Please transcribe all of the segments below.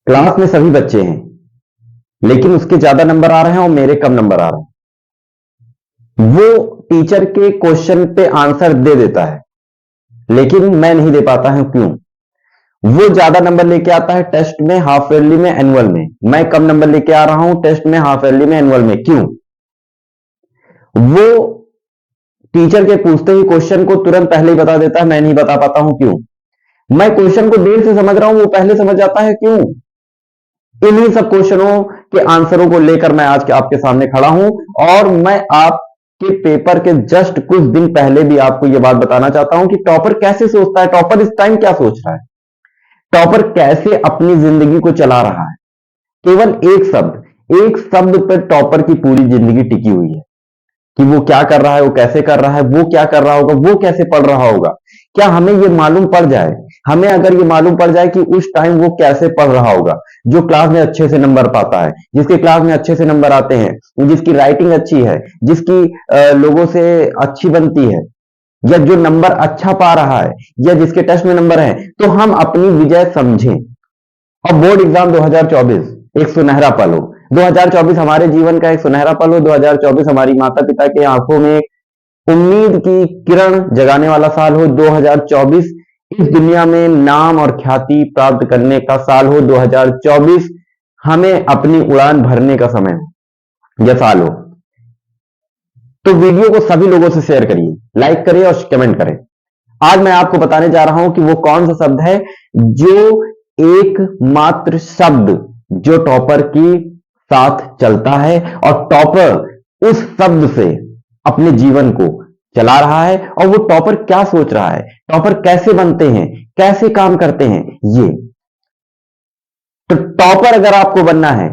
Class में सभी बच्चे हैं, लेकिन उसके ज्यादा नंबर आ रहे हैं और मेरे कम नंबर आ रहे हैं। वो टीचर के क्वेश्चन पे आंसर दे देता है, लेकिन मैं नहीं दे पाता हूं। क्यों? वो ज्यादा नंबर लेके आता है टेस्ट में, हाफ ईयरली में, एनुअल में। मैं कम नंबर लेके आ रहा हूं टेस्ट में, हाफ ईयरली में, एनुअल में। क्यों? वो टीचर के पूछते ही क्वेश्चन को तुरंत पहले ही बता देता है, मैं नहीं बता पाता हूं। क्यों? मैं क्वेश्चन को देर से समझ रहा हूं, वो पहले समझ जाता है। क्यों? इन्हीं सब क्वेश्चनों के आंसरों को लेकर मैं आज के आपके सामने खड़ा हूं, और मैं आपके पेपर के जस्ट कुछ दिन पहले भी आपको यह बात बताना चाहता हूं कि टॉपर कैसे सोचता है, टॉपर इस टाइम क्या सोच रहा है, टॉपर कैसे अपनी जिंदगी को चला रहा है। केवल एक शब्द पर टॉपर की पूरी जिंदगी टिकी हुई है कि वो क्या कर रहा है, वो कैसे कर रहा है, वो क्या कर रहा होगा, वो कैसे पढ़ रहा होगा। क्या हमें ये मालूम पड़ जाए, हमें अगर ये मालूम पड़ जाए कि उस टाइम वो कैसे पढ़ रहा होगा, जो क्लास में अच्छे से नंबर पाता है, जिसके क्लास में अच्छे से नंबर आते हैं, जिसकी राइटिंग अच्छी है, जिसकी लोगों से अच्छी बनती है, या जो नंबर अच्छा पा रहा है, या जिसके टेस्ट में नंबर है, तो हम अपनी विजय समझें। और बोर्ड एग्जाम 2024 एक सुनहरा पल हो, 2024 हमारे जीवन का एक सुनहरा पल हो, 2024 हमारी माता पिता के आंखों में उम्मीद की किरण जगाने वाला साल हो, 2024 इस दुनिया में नाम और ख्याति प्राप्त करने का साल हो, 2024 हमें अपनी उड़ान भरने का समय हो, यह साल हो। तो वीडियो को सभी लोगों से शेयर करिए, लाइक करिए और कमेंट करें। आज मैं आपको बताने जा रहा हूं कि वो कौन सा शब्द है, जो एकमात्र शब्द जो टॉपर की साथ चलता है, और टॉपर उस शब्द से अपने जीवन को चला रहा है। और वो टॉपर क्या सोच रहा है, टॉपर कैसे बनते हैं, कैसे काम करते हैं, ये तो टॉपर अगर आपको बनना है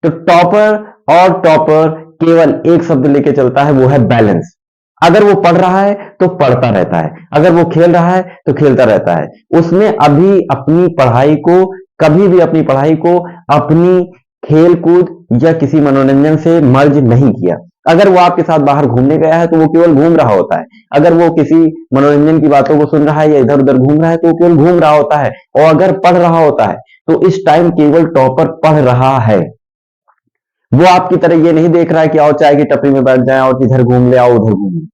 तो टॉपर केवल एक शब्द लेके चलता है, वो है बैलेंस। अगर वो पढ़ रहा है तो पढ़ता रहता है, अगर वो खेल रहा है तो खेलता रहता है। उसने अभी अपनी पढ़ाई को, कभी भी अपनी पढ़ाई को अपनी खेल कूद या किसी मनोरंजन से मर्ज नहीं किया। अगर वो आपके साथ बाहर घूमने गया है तो वो केवल घूम रहा होता है, अगर वो किसी मनोरंजन की बातों को सुन रहा है या इधर उधर घूम रहा है तो वो केवल घूम रहा होता है। और अगर पढ़ रहा होता है तो इस टाइम केवल टॉपर पढ़ रहा है। वो आपकी तरह ये नहीं देख रहा है कि आओ चाय की टपरी में बैठ जाए और इधर घूम ले, आओ उधर घूम ले।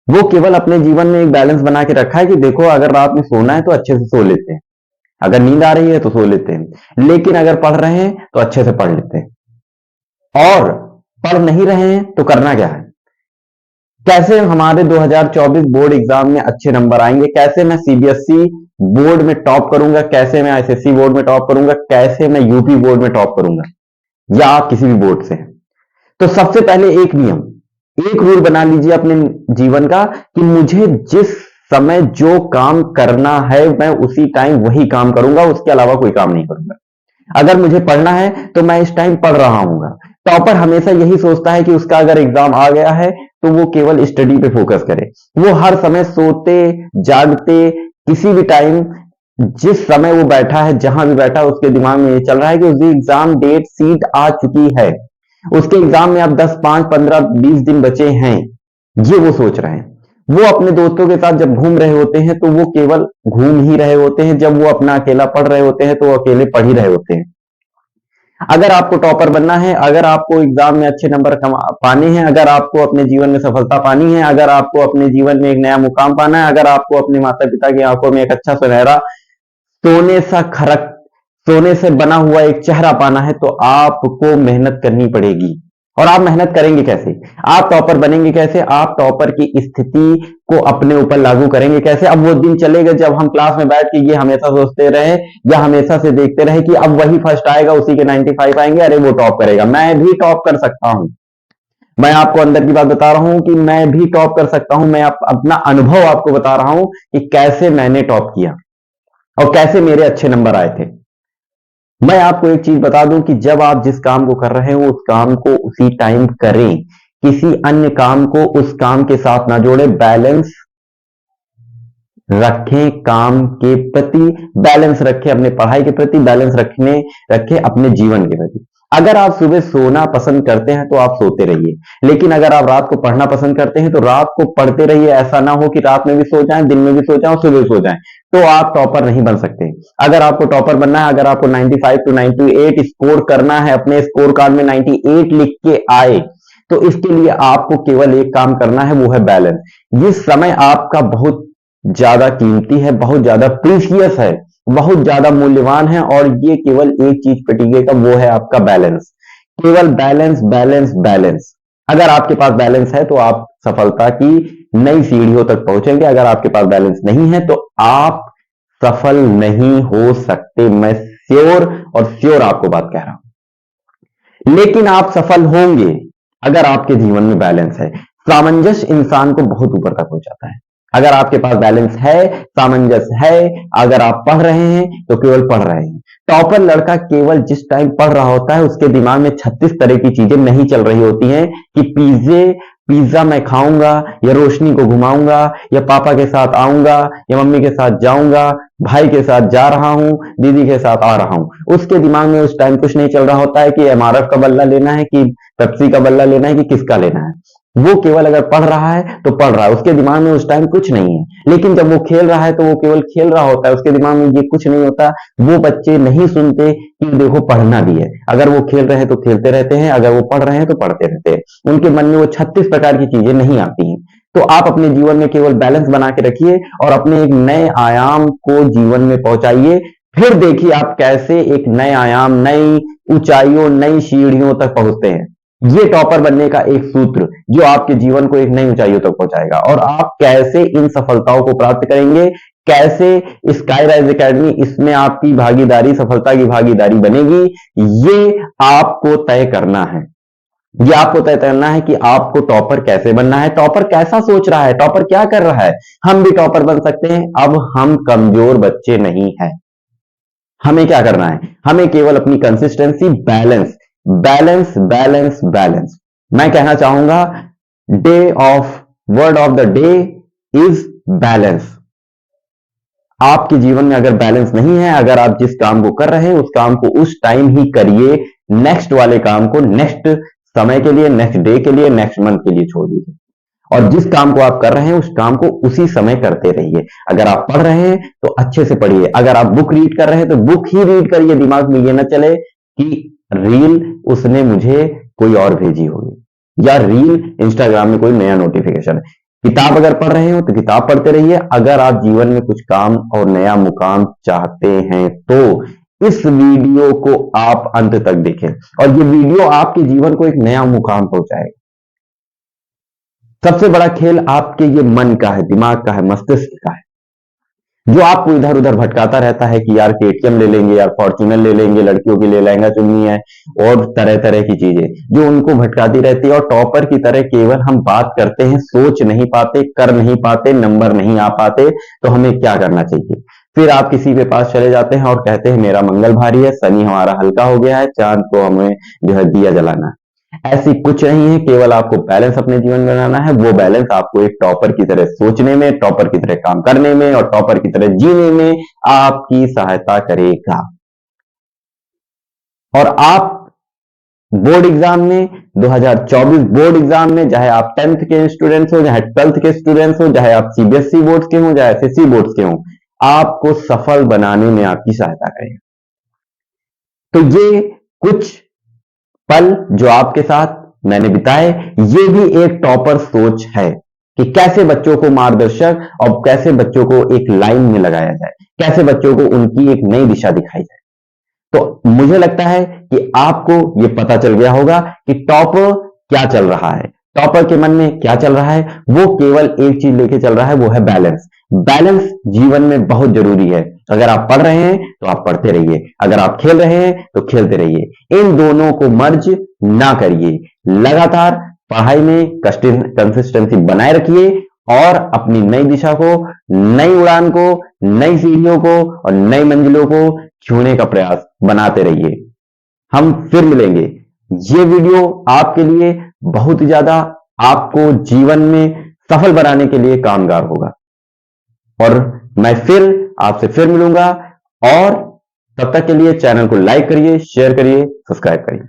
वो केवल अपने जीवन में एक बैलेंस बना के रखा है कि देखो अगर रात में सोना है तो अच्छे से सो लेते हैं, अगर नींद आ रही है तो सो लेते हैं, लेकिन अगर पढ़ रहे हैं तो अच्छे से पढ़ लेते हैं, और पढ़ नहीं रहे हैं तो करना क्या है। कैसे हमारे 2024 बोर्ड एग्जाम में अच्छे नंबर आएंगे, कैसे मैं सीबीएसई बोर्ड में टॉप करूंगा, कैसे मैं आईसीएसई बोर्ड में टॉप करूंगा, कैसे मैं यूपी बोर्ड में टॉप करूंगा, या आप किसी भी बोर्ड से। तो सबसे पहले एक नियम, एक रूल बना लीजिए अपने जीवन का कि मुझे जिस समय जो काम करना है मैं उसी टाइम वही काम करूंगा, उसके अलावा कोई काम नहीं करूंगा। अगर मुझे पढ़ना है तो मैं इस टाइम पढ़ रहा हूंगा। टॉपर हमेशा यही सोचता है कि उसका अगर एग्जाम आ गया है तो वो केवल स्टडी पे फोकस करे। वो हर समय सोते जागते किसी भी टाइम, जिस समय वो बैठा है, जहां भी बैठा है, उसके दिमाग में ये चल रहा है कि उसकी एग्जाम डेट सीट आ चुकी है, उसके एग्जाम में अब 10, 5, 15, 20 दिन बचे हैं, ये वो सोच रहे हैं। वो अपने दोस्तों के साथ जब घूम रहे होते हैं तो वो केवल घूम ही रहे होते हैं, जब वो अपना अकेला पढ़ रहे होते हैं तो वो अकेले पढ़ ही रहे होते हैं। अगर आपको टॉपर बनना है, अगर आपको एग्जाम में अच्छे नंबर पाने हैं, अगर आपको अपने जीवन में सफलता पानी है, अगर आपको अपने जीवन में एक नया मुकाम पाना है, अगर आपको अपने माता पिता की आंखों में एक अच्छा सुनहरा सोने सा खरक सोने से बना हुआ एक चेहरा पाना है, तो आपको मेहनत करनी पड़ेगी। और आप मेहनत करेंगे कैसे, आप टॉपर बनेंगे कैसे, आप टॉपर की स्थिति को अपने ऊपर लागू करेंगे कैसे। अब वो दिन चलेगा जब हम क्लास में बैठ के ये हमेशा सोचते रहे या हमेशा से देखते रहे कि अब वही फर्स्ट आएगा, उसी के 95 आएंगे, अरे वो टॉप करेगा, मैं भी टॉप कर सकता हूं। मैं आपको अंदर की बात बता रहा हूं कि मैं भी टॉप कर सकता हूं। मैं अपना अनुभव आपको बता रहा हूं कि कैसे मैंने टॉप किया और कैसे मेरे अच्छे नंबर आए थे। मैं आपको एक चीज बता दूं कि जब आप जिस काम को कर रहे हो उस काम को उसी टाइम करें, किसी अन्य काम को उस काम के साथ ना जोड़े। बैलेंस रखें, काम के प्रति बैलेंस रखें, अपने पढ़ाई के प्रति बैलेंस रखें अपने जीवन के प्रति। अगर आप सुबह सोना पसंद करते हैं तो आप सोते रहिए, लेकिन अगर आप रात को पढ़ना पसंद करते हैं तो रात को पढ़ते रहिए। ऐसा ना हो कि रात में भी सो जाएं, दिन में भी सो जाएं और सुबह सो जाएं, तो आप टॉपर नहीं बन सकते। अगर आपको टॉपर बनना है, अगर आपको 95 टू 98 स्कोर करना है, अपने स्कोर कार्ड में 98 लिख के आए, तो इसके लिए आपको केवल एक काम करना है, वो है बैलेंस। ये समय आपका बहुत ज्यादा कीमती है, बहुत ज्यादा प्रीशियस है, बहुत ज्यादा मूल्यवान है, और ये केवल एक चीज पे टिकेगा, वो है आपका बैलेंस। केवल बैलेंस बैलेंस बैलेंस। अगर आपके पास बैलेंस है तो आप सफलता की नई सीढ़ियों तक पहुंचेंगे। अगर आपके पास बैलेंस नहीं है तो आप सफल नहीं हो सकते। मैं श्योर और श्योर आपको बात कह रहा हूं। लेकिन आप सफल होंगे अगर आपके जीवन में बैलेंस है। सामंजस्य इंसान को बहुत ऊपर तक पहुंचाता है। अगर आपके पास बैलेंस है, सामंजस्य है, अगर आप पढ़ रहे हैं तो केवल पढ़ रहे हैं। टॉपर लड़का केवल जिस टाइम पढ़ रहा होता है उसके दिमाग में 36 तरह की चीजें नहीं चल रही होती हैं कि पिज्जा मैं खाऊंगा, या रोशनी को घुमाऊंगा, या पापा के साथ आऊंगा, या मम्मी के साथ जाऊंगा, भाई के साथ जा रहा हूं, दीदी के साथ आ रहा हूं। उसके दिमाग में उस टाइम कुछ नहीं चल रहा होता है कि एमआरएफ का बल्ला लेना है, कि पेप्सी का बल्ला लेना है, कि किसका लेना है। वो केवल अगर पढ़ रहा है तो पढ़ रहा है, उसके दिमाग में उस टाइम कुछ नहीं है। लेकिन जब वो खेल रहा है तो वो केवल खेल रहा होता है, उसके दिमाग में ये कुछ नहीं होता। वो बच्चे नहीं सुनते कि देखो पढ़ना भी है। अगर वो खेल रहे हैं तो खेलते रहते हैं, अगर वो पढ़ रहे हैं तो पढ़ते रहते हैं। उनके मन में वो 36 प्रकार की चीजें नहीं आती हैं। तो आप अपने जीवन में केवल बैलेंस बना के रखिए और अपने एक नए आयाम को जीवन में पहुंचाइए। फिर देखिए आप कैसे एक नए आयाम, नई ऊंचाइयों, नई सीढ़ियों तक पहुंचते हैं। ये टॉपर बनने का एक सूत्र जो आपके जीवन को एक नई ऊंचाइयों तक पहुंचाएगा। और आप कैसे इन सफलताओं को प्राप्त करेंगे, कैसे स्काई राइज एकेडमी इसमें आपकी भागीदारी, सफलता की भागीदारी बनेगी, ये आपको तय करना है। ये आपको तय करना है कि आपको टॉपर कैसे बनना है, टॉपर कैसा सोच रहा है, टॉपर क्या कर रहा है। हम भी टॉपर बन सकते हैं। अब हम कमजोर बच्चे नहीं हैं। हमें क्या करना है, हमें केवल अपनी consistency, balance balance balance balance. मैं कहना चाहूंगा word of the day is balance. आपके जीवन में अगर बैलेंस नहीं है, अगर आप जिस काम को कर रहे हैं उस काम को उस टाइम ही करिए, नेक्स्ट वाले काम को नेक्स्ट समय के लिए, नेक्स्ट डे के लिए, नेक्स्ट मंथ के लिए छोड़ दीजिए। और जिस काम को आप कर रहे हैं उस काम को उसी समय करते रहिए। अगर आप पढ़ रहे हैं तो अच्छे से पढ़िए, अगर आप बुक रीड कर रहे हैं तो बुक ही रीड करिए। दिमाग में ये ना चले कि रील उसने मुझे कोई और भेजी होगी, या रील इंस्टाग्राम में कोई नया नोटिफिकेशन है। किताब अगर पढ़ रहे हो तो किताब पढ़ते रहिए। अगर आप जीवन में कुछ काम और नया मुकाम चाहते हैं तो इस वीडियो को आप अंत तक देखें, और ये वीडियो आपके जीवन को एक नया मुकाम पहुंचाएगा। सबसे बड़ा खेल आपके ये मन का है, दिमाग का है, मस्तिष्क का है, जो आपको इधर उधर भटकाता रहता है कि यार केटीएम ले लेंगे, यार फॉर्च्यूनर ले लेंगे, लड़कियों के लिए लहंगा चुन्नी है, और तरह तरह की चीजें जो उनको भटकाती रहती है। और टॉपर की तरह केवल हम बात करते हैं, सोच नहीं पाते, कर नहीं पाते, नंबर नहीं आ पाते। तो हमें क्या करना चाहिए, फिर आप किसी के पास चले जाते हैं और कहते हैं मेरा मंगल भारी है, शनि हमारा हल्का हो गया है, चांद को हमें जो है दिया जलाना है। ऐसी कुछ नहीं है, केवल आपको बैलेंस अपने जीवन में बनाना है। वो बैलेंस आपको एक टॉपर की तरह सोचने में, टॉपर की तरह काम करने में और टॉपर की तरह जीने में आपकी सहायता करेगा। और आप बोर्ड एग्जाम में, 2024 बोर्ड एग्जाम में, चाहे आप 10th के स्टूडेंट्स हो, चाहे 12th के स्टूडेंट्स हो, चाहे आप सीबीएसई बोर्ड के हो, चाहे एसएससी बोर्ड के हो, आपको सफल बनाने में आपकी सहायता करेगा। तो ये कुछ पल जो आपके साथ मैंने बिताए, ये भी एक टॉपर सोच है कि कैसे बच्चों को मार्गदर्शक और कैसे बच्चों को एक लाइन में लगाया जाए, कैसे बच्चों को उनकी एक नई दिशा दिखाई जाए। तो मुझे लगता है कि आपको ये पता चल गया होगा कि टॉपर क्या चल रहा है, टॉपर के मन में क्या चल रहा है। वो केवल एक चीज लेके चल रहा है, वो है बैलेंस। बैलेंस जीवन में बहुत जरूरी है। अगर आप पढ़ रहे हैं तो आप पढ़ते रहिए, अगर आप खेल रहे हैं तो खेलते रहिए। इन दोनों को मर्ज ना करिए। लगातार पढ़ाई में कंसिस्टेंसी बनाए रखिए और अपनी नई दिशा को, नई उड़ान को, नई सीढ़ियों को और नई मंजिलों को छूने का प्रयास बनाते रहिए। हम फिर मिलेंगे। ये वीडियो आपके लिए बहुत ही ज्यादा आपको जीवन में सफल बनाने के लिए कामगार होगा। और मैं फिर आपसे फिर मिलूंगा, और तब तक के लिए चैनल को लाइक करिए, शेयर करिए, सब्सक्राइब करिए।